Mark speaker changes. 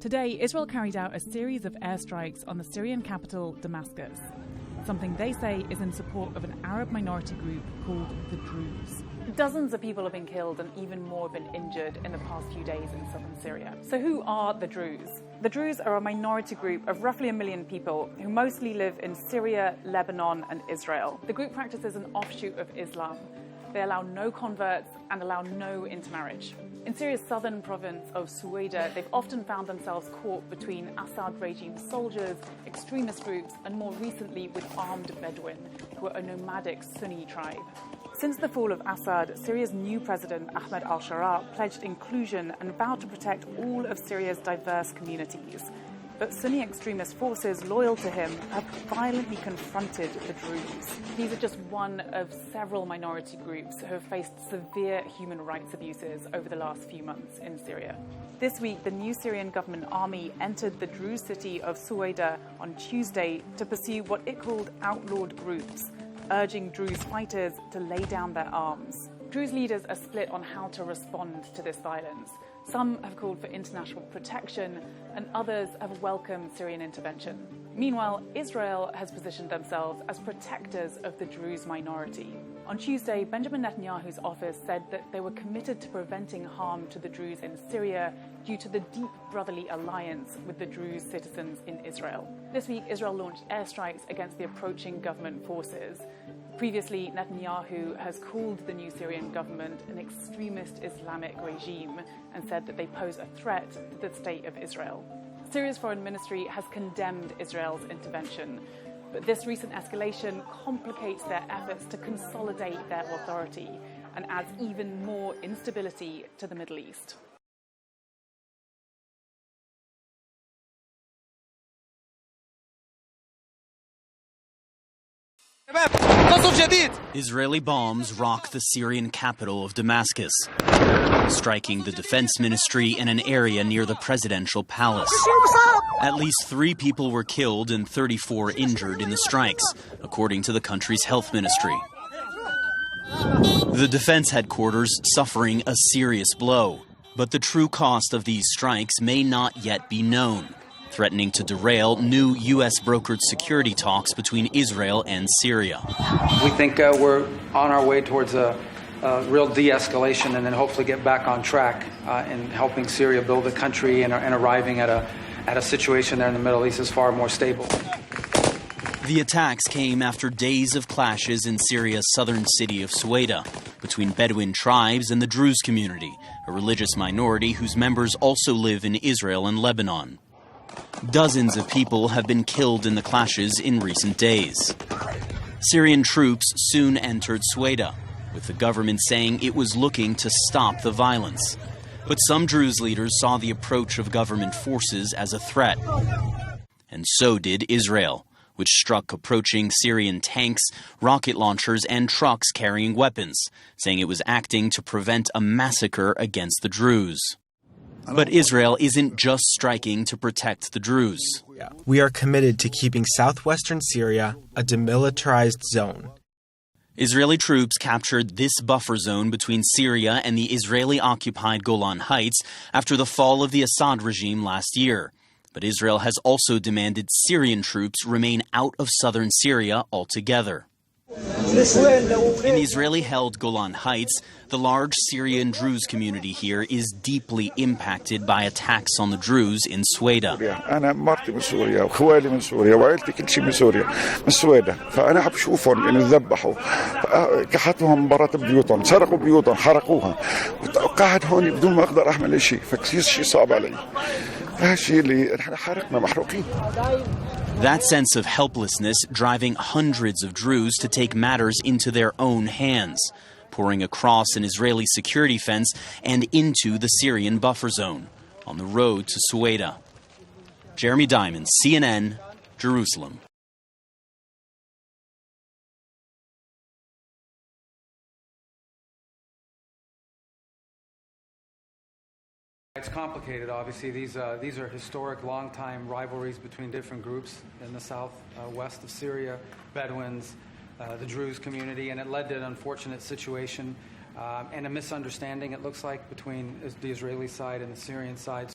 Speaker 1: Today, Israel carried out a series of airstrikes on the Syrian capital, Damascus, something they say is in support of an Arab minority group called the Druze. Dozens of people have been killed and even more have been injured in the past few days in southern Syria. So who are the Druze? The Druze are a minority group of roughly 1 million people who mostly live in Syria, Lebanon and Israel. The group practices an offshoot of Islam. They allow no converts and allow no intermarriage. In Syria's southern province of Suwayda, they've often found themselves caught between Assad regime soldiers, extremist groups, and more recently with armed Bedouin, who are a nomadic Sunni tribe. Since the fall of Assad, Syria's new president, Ahmed al-Sharaa, pledged inclusion and vowed to protect all of Syria's diverse communities. But Sunni extremist forces loyal to him have violently confronted the Druze. These are just one of several minority groups who have faced severe human rights abuses over the last few months in Syria. This week, the new Syrian government army entered the Druze city of Suwayda on Tuesday to pursue what it called outlawed groups, urging Druze fighters to lay down their arms. Druze leaders are split on how to respond to this violence. Some have called for international protection, and others have welcomed Syrian intervention. Meanwhile, Israel has positioned themselves as protectors of the Druze minority. On Tuesday, Benjamin Netanyahu's office said that they were committed to preventing harm to the Druze in Syria due to the deep brotherly alliance with the Druze citizens in Israel. This week, Israel launched airstrikes against the approaching government forces. Previously, Netanyahu has called the new Syrian government an extremist Islamic regime and said that they pose a threat to the state of Israel. Syria's foreign ministry has condemned Israel's intervention, but this recent escalation complicates their efforts to consolidate their authority and adds even more instability to the Middle East.
Speaker 2: Israeli bombs rock the Syrian capital of Damascus, striking the defense ministry in an area near the presidential palace. At least 3 people were killed and 34 injured in the strikes, according to the country's health ministry. The defense headquarters suffering a serious blow, but the true cost of these strikes may not yet be known, threatening to derail new U.S.-brokered security talks between Israel and Syria.
Speaker 3: We think we're on our way towards a real de-escalation and then hopefully get back on track in helping Syria build a country and arriving at a situation there in the Middle East is far more stable.
Speaker 2: The attacks came after days of clashes in Syria's southern city of Suwayda between Bedouin tribes and the Druze community, a religious minority whose members also live in Israel and Lebanon. Dozens of people have been killed in the clashes in recent days. Syrian troops soon entered Suwayda, with the government saying it was looking to stop the violence. But some Druze leaders saw the approach of government forces as a threat. And so did Israel, which struck approaching Syrian tanks, rocket launchers, and trucks carrying weapons, saying it was acting to prevent a massacre against the Druze. But Israel isn't just striking to protect the Druze.
Speaker 4: We are committed to keeping southwestern Syria a demilitarized zone.
Speaker 2: Israeli troops captured this buffer zone between Syria and the Israeli-occupied Golan Heights after the fall of the Assad regime last year. But Israel has also demanded Syrian troops remain out of southern Syria altogether. In the Israeli-held Golan Heights, the large Syrian Druze community here is deeply impacted by attacks on the Druze in Suwayda.
Speaker 5: أنا مرتي من سوريا وخوالي من سوريا وعائلتي كل شيء من سوريا من سويدا فأنا عم بشوفهم إنه ذبحوا كحتهم برات بيوتهم سرقوا بيوتهم حرقوها وقاعد هون بدون ما أقدر أعمل شيء فكثير شيء صعب علي هالشيء اللي نحن حرقنا محروقين.
Speaker 2: That sense of helplessness driving hundreds of Druze to take matters into their own hands, pouring across an Israeli security fence and into the Syrian buffer zone on the road to Suwayda. Jeremy Diamond, CNN, Jerusalem.
Speaker 3: It's complicated, obviously. These are historic, long-time rivalries between different groups in the southwest of Syria, Bedouins, the Druze community, and it led to an unfortunate situation and a misunderstanding, it looks like, between the Israeli side and the Syrian side.